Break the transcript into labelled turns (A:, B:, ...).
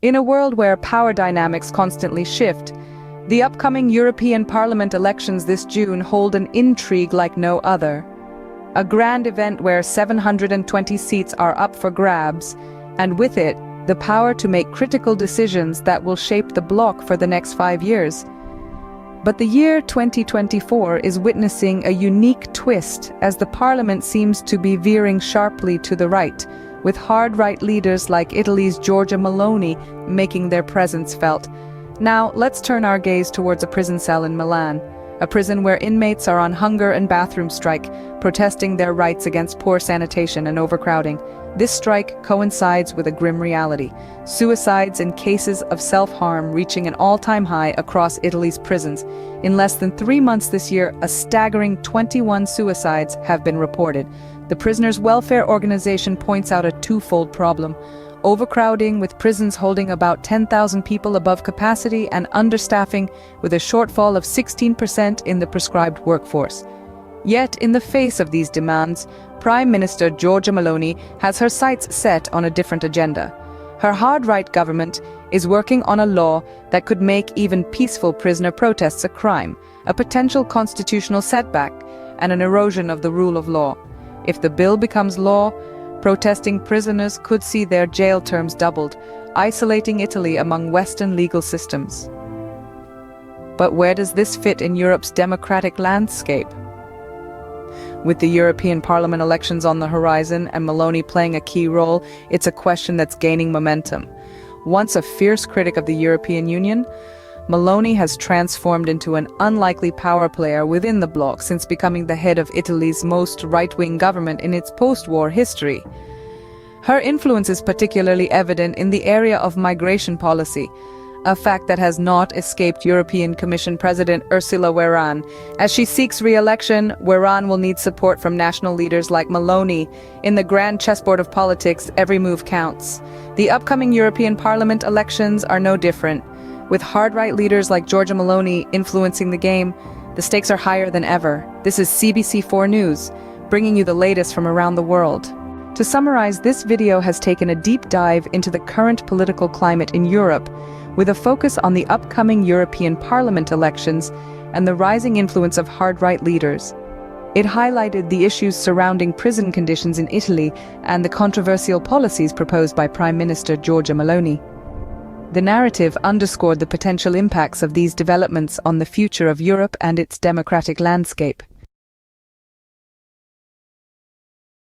A: In a world where power dynamics constantly shift, the upcoming European Parliament elections this June hold an intrigue like no other. A grand event where 720 seats are up for grabs, and with it, the power to make critical decisions that will shape the bloc for the next 5 years. But the year 2024 is witnessing a unique twist as the Parliament seems to be veering sharply to the right, with hard-right leaders like Italy's Giorgia Meloni making their presence felt. Now, let's turn our gaze towards a prison cell in Milan, a prison where inmates are on hunger and bathroom strike, protesting their rights against poor sanitation and overcrowding. This strike coincides with a grim reality: suicides and cases of self-harm reaching an all-time high across Italy's prisons. In less than 3 months this year, a staggering 21 suicides have been reported. The Prisoners' Welfare Organization points out a twofold problem: overcrowding, with prisons holding about 10,000 people above capacity, and understaffing, with a shortfall of 16% in the prescribed workforce. Yet, in the face of these demands, Prime Minister Giorgia Meloni has her sights set on a different agenda. Her hard-right government is working on a law that could make even peaceful prisoner protests a crime, a potential constitutional setback, and an erosion of the rule of law. If the bill becomes law, protesting prisoners could see their jail terms doubled, isolating Italy among Western legal systems. But where does this fit in Europe's democratic landscape? With the European Parliament elections on the horizon and Meloni playing a key role, it's a question that's gaining momentum. Once a fierce critic of the European Union, Meloni has transformed into an unlikely power player within the bloc since becoming the head of Italy's most right-wing government in its post-war history. Her influence is particularly evident in the area of migration policy, a fact that has not escaped European Commission President Ursula von der Leyen. As she seeks re-election, von der Leyen will need support from national leaders like Meloni. In the grand chessboard of politics, every move counts. The upcoming European Parliament elections are no different. With hard-right leaders like Giorgia Meloni influencing the game, the stakes are higher than ever. This is CBC4 News, bringing you the latest from around the world. To summarize, this video has taken a deep dive into the current political climate in Europe, with a focus on the upcoming European Parliament elections and the rising influence of hard-right leaders. It highlighted the issues surrounding prison conditions in Italy and the controversial policies proposed by Prime Minister Giorgia Meloni. The narrative underscored the potential impacts of these developments on the future of Europe and its democratic landscape.